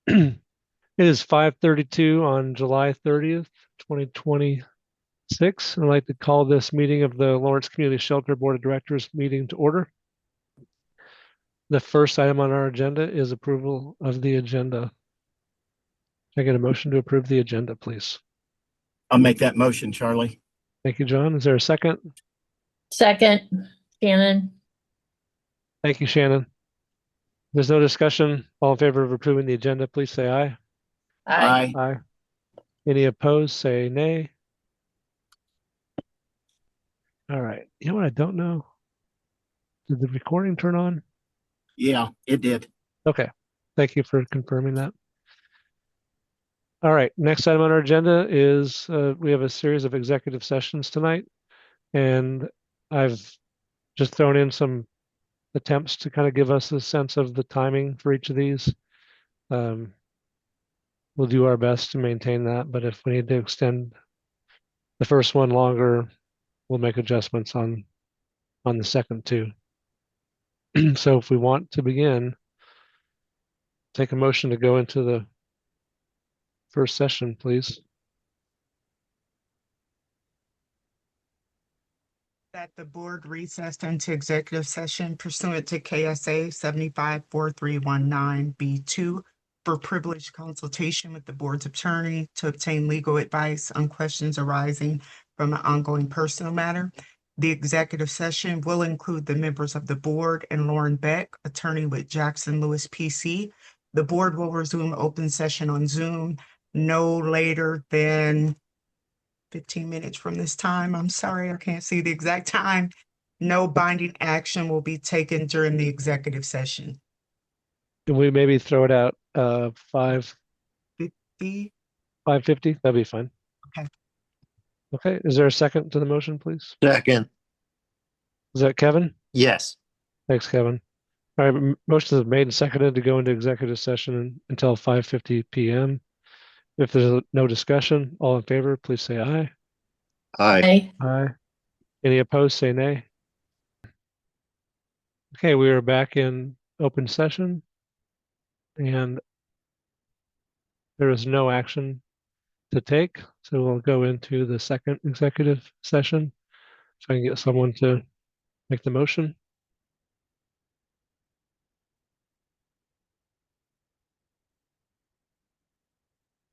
It is 5:32 on July 30th, 2026. I'd like to call this meeting of the Lawrence Community Shelter Board of Directors meeting to order. The first item on our agenda is approval of the agenda. Can I get a motion to approve the agenda, please? I'll make that motion, Charlie. Thank you, John. Is there a second? Second, Shannon. Thank you, Shannon. There's no discussion. All in favor of approving the agenda, please say aye. Aye. Aye. Any opposed, say nay. All right. You know what I don't know? Did the recording turn on? Yeah, it did. Okay. Thank you for confirming that. All right. Next item on our agenda is we have a series of executive sessions tonight, and I've just thrown in some attempts to kind of give us a sense of the timing for each of these. We'll do our best to maintain that, but if we need to extend the first one longer, we'll make adjustments on the second too. So if we want to begin, take a motion to go into the first session, please. That the board recessed into executive session pursuant to KSA 754319B2 for privileged consultation with the board's attorney to obtain legal advice on questions arising from an ongoing personal matter. The executive session will include the members of the board and Lauren Beck, attorney with Jackson Lewis PC. The board will resume open session on Zoom no later than 15 minutes from this time. I'm sorry, I can't see the exact time. No binding action will be taken during the executive session. Can we maybe throw it out 50. 5:50? That'd be fine. Okay. Okay. Is there a second to the motion, please? Second. Is that Kevin? Yes. Thanks, Kevin. All right. Motion is made and seconded to go into executive session until 5:50 p.m. If there's no discussion, all in favor, please say aye. Aye. Aye. Any opposed, say nay. Okay, we are back in open session, and there is no action to take, so we'll go into the second executive session. If I can get someone to make the motion.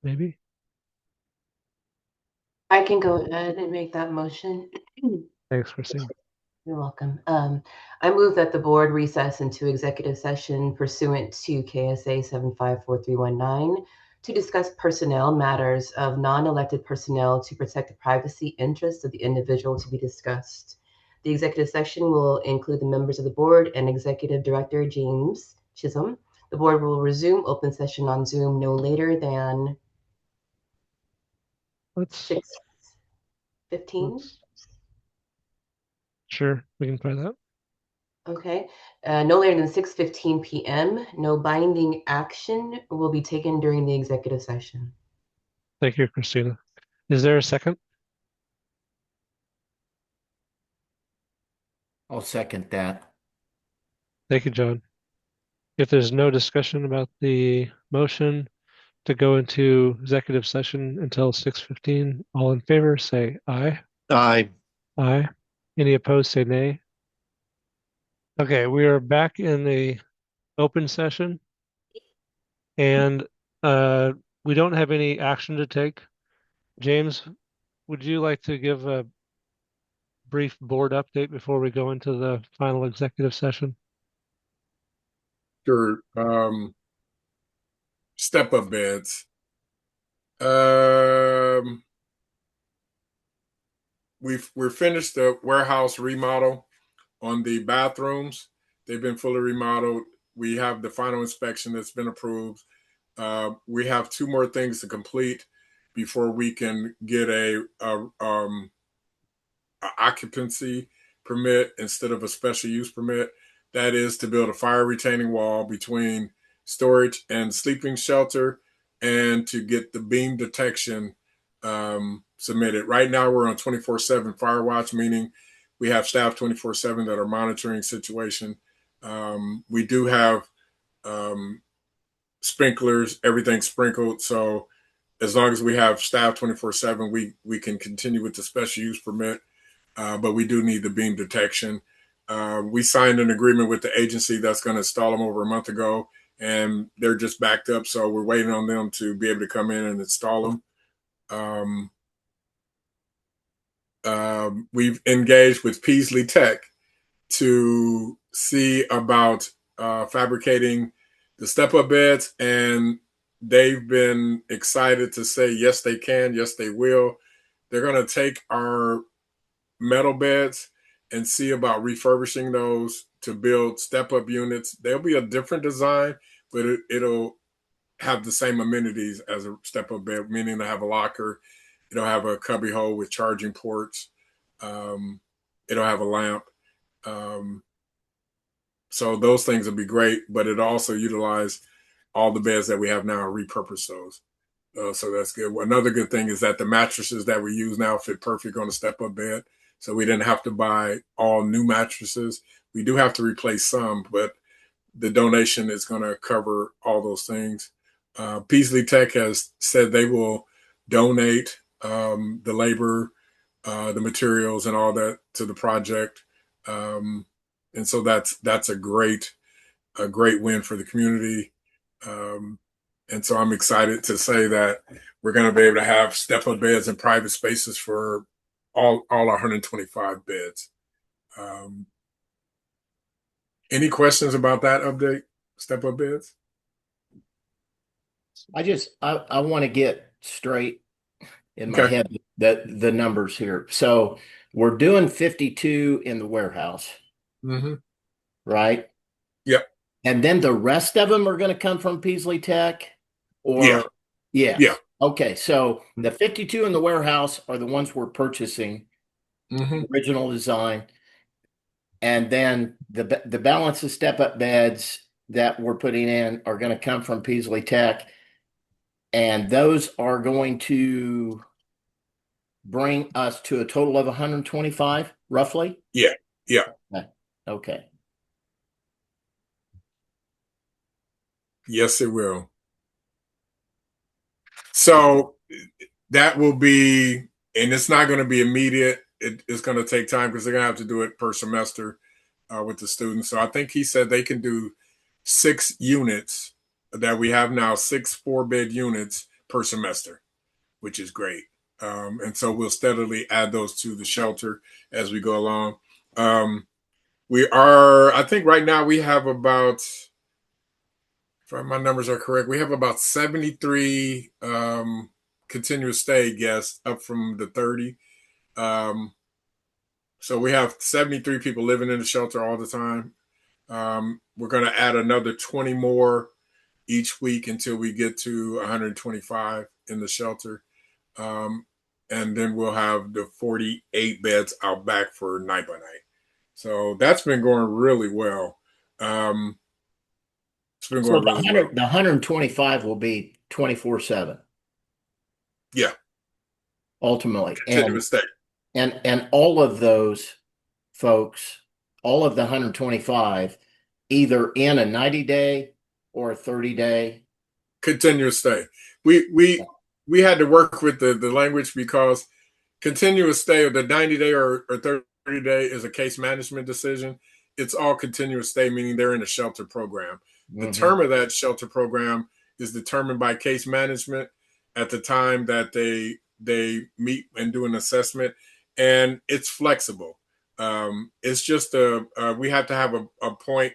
Maybe. I can go ahead and make that motion. Thanks, Christine. You're welcome. I move that the board recess into executive session pursuant to KSA 754319 to discuss personnel matters of non-elected personnel to protect the privacy interests of the individual to be discussed. The executive session will include the members of the board and Executive Director James Chisholm. The board will resume open session on Zoom no later than 6:15. Sure, we can try that. Okay, no later than 6:15 p.m. No binding action will be taken during the executive session. Thank you, Christina. Is there a second? I'll second that. Thank you, John. If there's no discussion about the motion to go into executive session until 6:15, all in favor, say aye. Aye. Aye. Any opposed, say nay. Okay, we are back in the open session, and we don't have any action to take. James, would you like to give a brief board update before we go into the final executive session? Sure. Step-up beds. We're finished the warehouse remodel on the bathrooms. They've been fully remodeled. We have the final inspection that's been approved. We have 2 more things to complete before we can get a occupancy permit instead of a special use permit. That is to build a fire retaining wall between storage and sleeping shelter, and to get the beam detection submitted. Right now, we're on 24/7 fire watch, meaning we have staff 24/7 that are monitoring situation. We do have sprinklers, everything sprinkled. So as long as we have staff 24/7, we can continue with the special use permit. But we do need the beam detection. We signed an agreement with the agency that's going to install them over a month ago, and they're just backed up. So we're waiting on them to be able to come in and install them. We've engaged with Peasley Tech to see about fabricating the step-up beds, and they've been excited to say yes, they can, yes, they will. They're going to take our metal beds and see about refurbishing those to build step-up units. They'll be a different design, but it'll have the same amenities as a step-up bed, meaning to have a locker. It'll have a cubby hole with charging ports. It'll have a lamp. So those things will be great, but it also utilize all the beds that we have now and repurpose those. So that's good. Another good thing is that the mattresses that we use now fit perfect on a step-up bed. So we didn't have to buy all new mattresses. We do have to replace some, but the donation is going to cover all those things. Peasley Tech has said they will donate the labor, the materials, and all that to the project. And so that's a great win for the community. And so I'm excited to say that we're going to be able to have step-up beds and private spaces for all our 125 beds. Any questions about that update, step-up beds? I want to get straight in my Okay. head the numbers here. So we're doing 52 in the warehouse, Mm-hmm. right? Yep. And then the rest of them are going to come from Peasley Tech, or Yeah. Okay, so the 52 in the warehouse are the ones we're purchasing, Mm-hmm. original design, and then the balance of step-up beds that we're putting in are going to come from Peasley Tech, and those are going to bring us to a total of 125, roughly. Yeah. Okay. Yes, it will. So that will be, and it's not going to be immediate. It's going to take time because they're going to have to do it per semester with the students. So I think he said they can do 6 units that we have now, 6 4-bed units per semester, which is great. And so we'll steadily add those to the shelter as we go along. I think right now we have about, if my numbers are correct, we have about 73 continuous stay guests, up from the 30. So we have 73 people living in the shelter all the time. We're going to add another 20 more each week until we get to 125 in the shelter. And then we'll have the 48 beds out back for night by night. So that's been going really well. It's been going really well. The 125 will be 24/7. Yeah. Ultimately. Continuous stay. And all of those folks, all of the 125, either in a 90-day or a 30-day. Continuous stay. We had to work with the language because continuous stay, or the 90-day or 30-day, is a case management decision. It's all continuous stay, meaning they're in a shelter program. The term of that shelter program is determined by case management at the time that they meet and do an assessment, and it's flexible. It's just we have to have a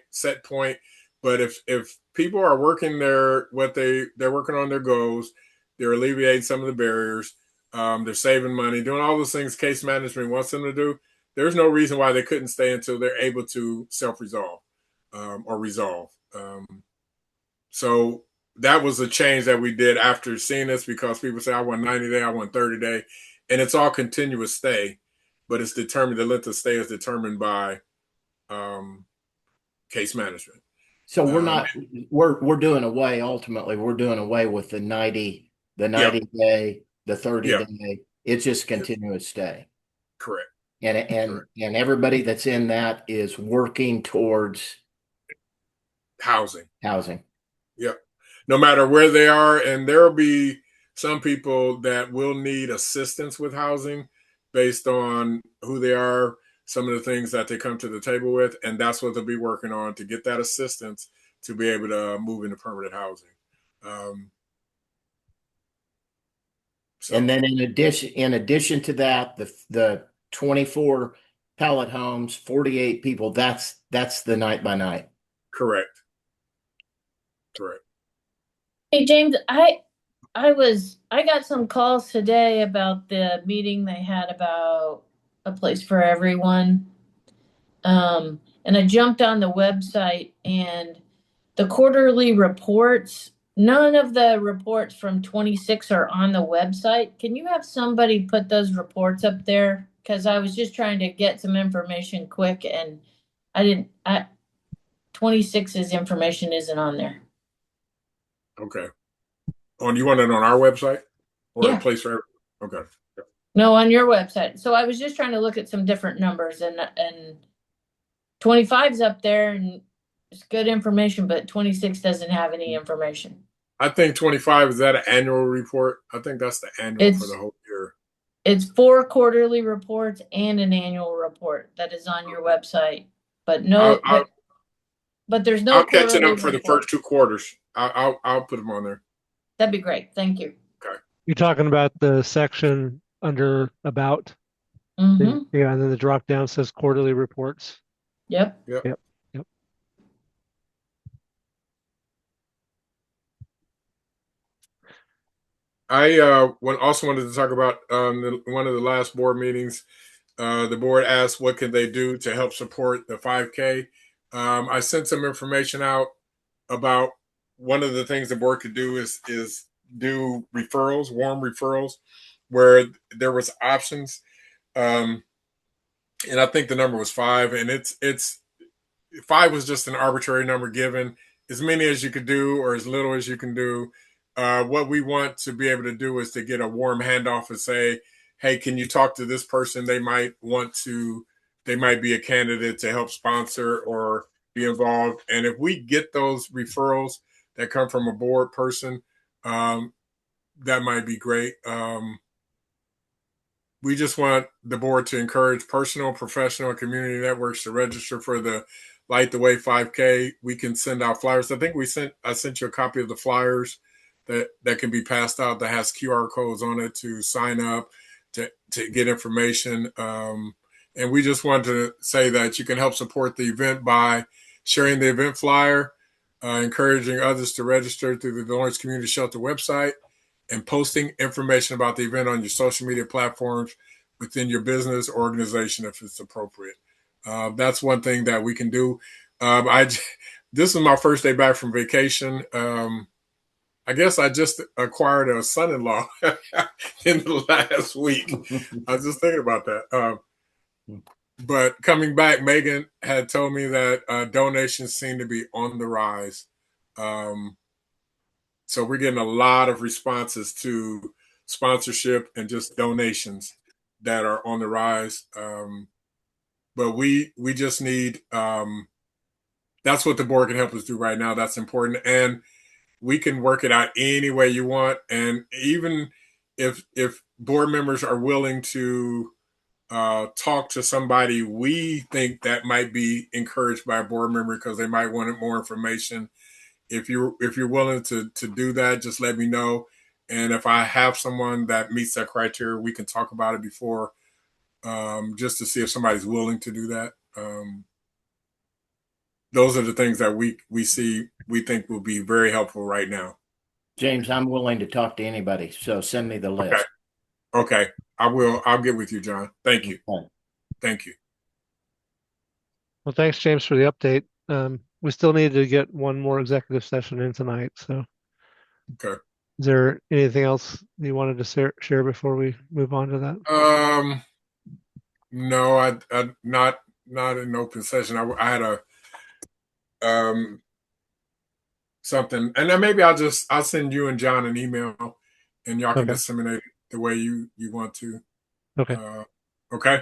set point. But if people are working they're working on their goals, they're alleviating some of the barriers, they're saving money, doing all those things case management wants them to do, there's no reason why they couldn't stay until they're able to self-resolve or resolve. So that was a change that we did after seeing this, because people say, I want 90 day, I want 30 day, and it's all continuous stay, but it's determined, the length of stay is determined by case management. So we're doing away, ultimately, we're doing away with the 90 day, the 30 day. It's just continuous stay. Correct. And everybody that's in that is working towards housing. Yep. no matter where they are. And there will be some people that will need assistance with housing based on who they are, some of the things that they come to the table with. And that's what they'll be working on to get that assistance to be able to move into permanent housing. And then in addition to that, the 24 pallet homes, 48 people, that's the night by night. Correct. Hey, James, I got some calls today about the meeting they had about a place for everyone. And I jumped on the website, and the quarterly reports, none of the reports from 26 are on the website. Can you have somebody put those reports up there? Because I was just trying to get some information quick, and 26's information isn't on there. Okay. You want it on our website or Yeah. a place for everyone? Okay. No, on your website. So I was just trying to look at some different numbers, and 25's up there and it's good information, but 26 doesn't have any information. I think 25 is that an annual report? I think that's the annual for the whole year. It's 4 quarterly reports and an annual report that is on your website, but but there's no. I'll catch it up for the first 2 quarters. I'll put them on there. That'd be great. Thank you. Okay. You're talking about the section under about? Mm-hmm. Yeah, and then the drop down says quarterly reports. Yep. I also wanted to talk about one of the last board meetings. The board asked what can they do to help support the 5K. I sent some information out about one of the things the board could do is do referrals, warm referrals, where there was options. And I think the number was 5, and it's 5 was just an arbitrary number given, as many as you could do or as little as you can do. What we want to be able to do is to get a warm handoff and say, hey, can you talk to this person? They might be a candidate to help sponsor or be involved. And if we get those referrals that come from a board person, that might be great. We just want the board to encourage personal, professional, and community networks to register for the Light the Way 5K. We can send out flyers. I think I sent you a copy of the flyers that can be passed out that has QR codes on it to sign up, to get information. And we just want to say that you can help support the event by sharing the event flyer, encouraging others to register through the Lawrence Community Shelter website, and posting information about the event on your social media platforms within your business or organization if it's appropriate. That's one thing that we can do. This is my first day back from vacation. I guess I just acquired a son-in-law in the last week. I was just thinking about that. But coming back, Megan had told me that donations seem to be on the rise. So we're getting a lot of responses to sponsorship and just donations that are on the rise. But we just need, that's what the board can help us do right now. That's important. And we can work it out any way you want. And even if board members are willing to talk to somebody we think that might be encouraged by a board member because they might want more information, if you're willing to do that, just let me know. And if I have someone that meets that criteria, we can talk about it before, just to see if somebody's willing to do that. Those are the things that we think will be very helpful right now. James, I'm willing to talk to anybody, so send me the list. Okay. I will. I'll get with you, John. Thank you. Okay. Thank you. Well, thanks, James, for the update. We still need to get one more executive session in tonight. So, okay. Is there anything else you wanted to share before we move on to that? No, I not in open session. I had a something, and then maybe I'll send you and John an email, and y'all can disseminate it the way you want to. Okay. Okay.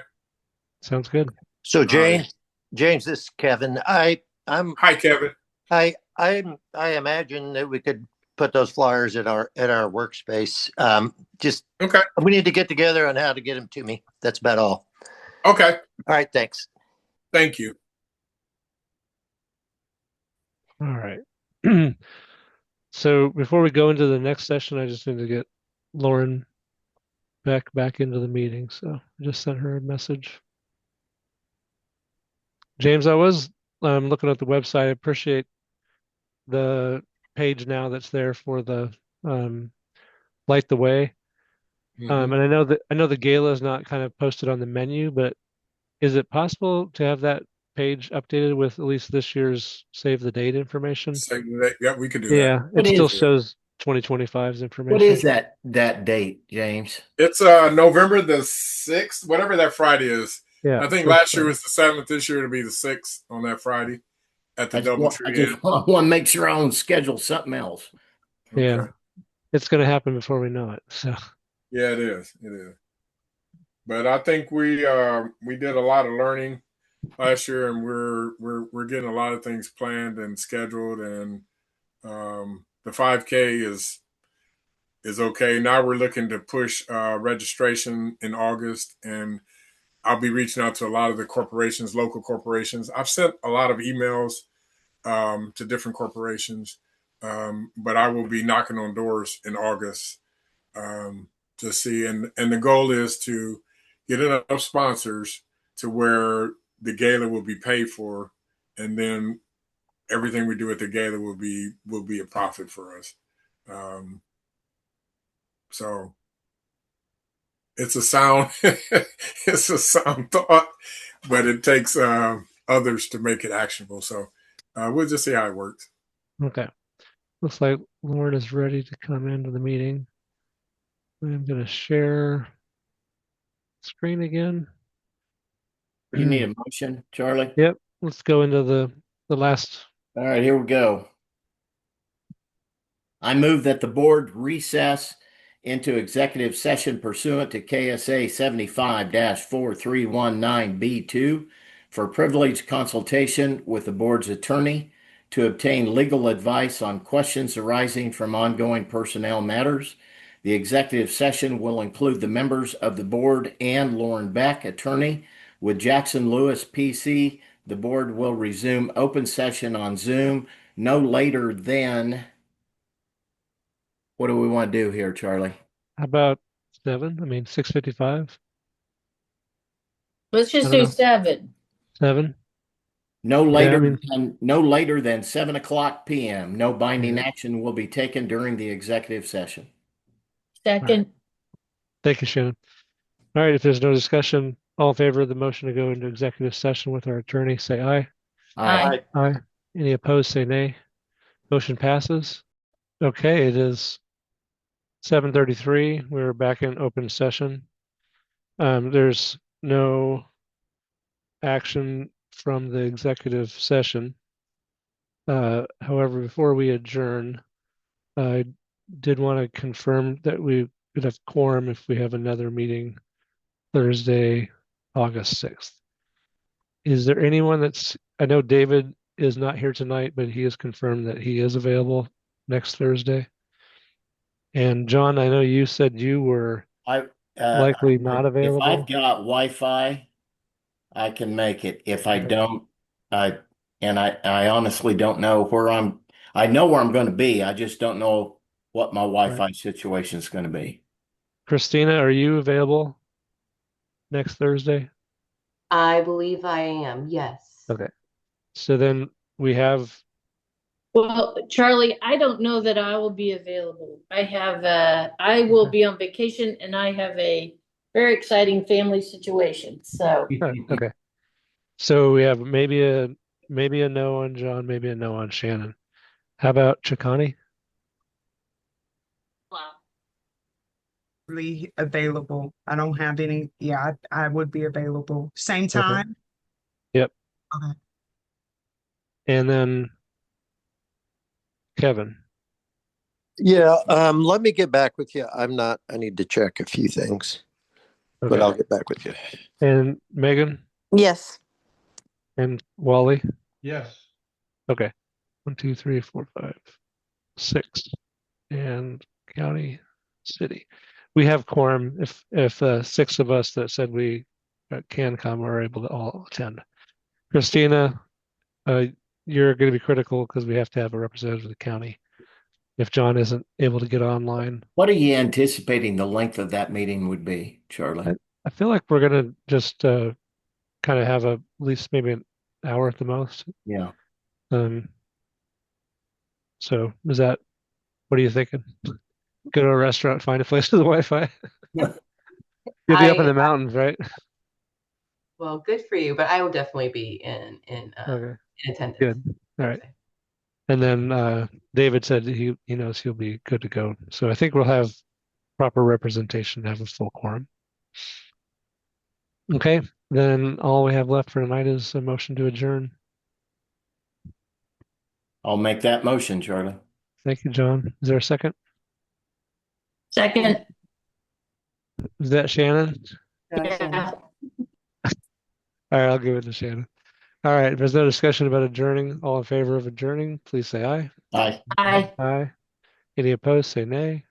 Sounds good. So James, this is Kevin. Hi, Kevin. I imagine that we could put those flyers in our workspace. Just Okay. we need to get together on how to get them to me. That's about all. Okay. All right. Thanks. Thank you. All right. So before we go into the next session, I just need to get Lauren back into the meeting. So I just sent her a message. James, I was looking at the website. I appreciate the page now that's there for the Light the Way. Mhm. And I know the gala is not kind of posted on the menu, but is it possible to have that page updated with at least this year's save the date information? So yeah, we could do that. Yeah, it What still is- shows 2025's What information. is that date, James? It's November the 6th, whatever that Friday is. Yeah, I think first last year Friday. was the 7th. This year it'll be the 6th on that Friday at the I just Doubletree Inn. want to make sure I don't schedule something else. Yeah, Okay. it's going to happen before we know it. So Yeah, it is. It is. But I think we did a lot of learning last year, and we're getting a lot of things planned and scheduled, and the 5K is okay. Now we're looking to push registration in August, and I'll be reaching out to a lot of the corporations, local corporations. I've sent a lot of emails to different corporations, but I will be knocking on doors in August to see. And the goal is to get enough sponsors to where the gala will be paid for, and then everything we do at the gala will be a profit for us. So it's a sound it's a sound thought, but it takes others to make it actionable. So we'll just see how it works. okay, looks like Lauren is ready to come into the meeting. I'm going to share screen again. You need a motion, Charlie? Yep, let's go into the last. All right, here we go. I move that the board recess into executive session pursuant to KSA 75-4319B2 for privileged consultation with the board's attorney to obtain legal advice on questions arising from ongoing personnel matters. The executive session will include the members of the board and Lauren Beck, attorney. With Jackson Lewis, PC, the board will resume open session on Zoom no later than. What do we want to do here, Charlie? How about 7? I mean 6:55. Let's I just don't do know. 7. 7. No Yeah, later I mean, than 7:00 p.m. No binding yeah. action will be taken during the executive session. Second. Thank you, Shannon. All right, if there's no discussion, all in favor of the motion to go into executive session with our attorney, say aye. Aye. Aye. Any opposed, say nay. Motion passes. Okay, it is 7:33. We're back in open session. There's no action from the executive session. However, before we adjourn, I did want to confirm that we could have quorum if we have another meeting Thursday, August 6th. Is there anyone I know David is not here tonight, but he has confirmed that he is available next Thursday. And John, I know you said you were I likely not if available. I've got Wi-Fi, I can make it. If I Okay. don't, I honestly don't know where I know where I'm going to be. I just don't know what my Wi-Fi situation is going to be. Christina, are you available next Thursday? I believe I am, yes. Okay. So then we have, Well, Charlie, I don't know that I will be available. I will be on vacation and I have a very exciting family situation. So okay. So we have maybe a no on John, maybe a no on Shannon. How about Chakani? Available. I don't have any. Yeah, I would be available. Same Okay. time? Yep. Okay. And then Kevin. Yeah. Let me get back with you. I need to check a few things, but Okay. I'll get back with you. And Megan Yes. and Wally. Yes. Okay. 1, 2, 3, 4, 5, 6. and county, city. We have quorum if six of us that said we can come are able to all attend. Christina, you're going to be critical because we have to have a representative of the county. If John isn't able to get online, What are you anticipating the length of that meeting would be, Charlie? I feel like we're going to just kind of have at least maybe an hour at the most. Yeah. So is that, what are you thinking? Go to a restaurant, find a place with Wi-Fi. You'll be up in the mountains, right? Well, good for you, but I will definitely be in Okay, attendance. good. All right. And then David said he knows he'll be good to go. So I think we'll have proper representation, have a full quorum. Okay, then all we have left for tonight is a motion to adjourn. I'll make that motion, Charlie. Thank you, John. Is there a second? Second. Is that Shannon? Yeah. All right, I'll give it to Shannon. All right, if there's no discussion about adjourning, all in favor of adjourning, please say aye. Aye. Aye. Aye. Any opposed, say nay.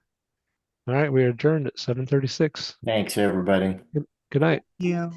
All right, we are adjourned at 7:36. Thanks, everybody. Good night. Yeah.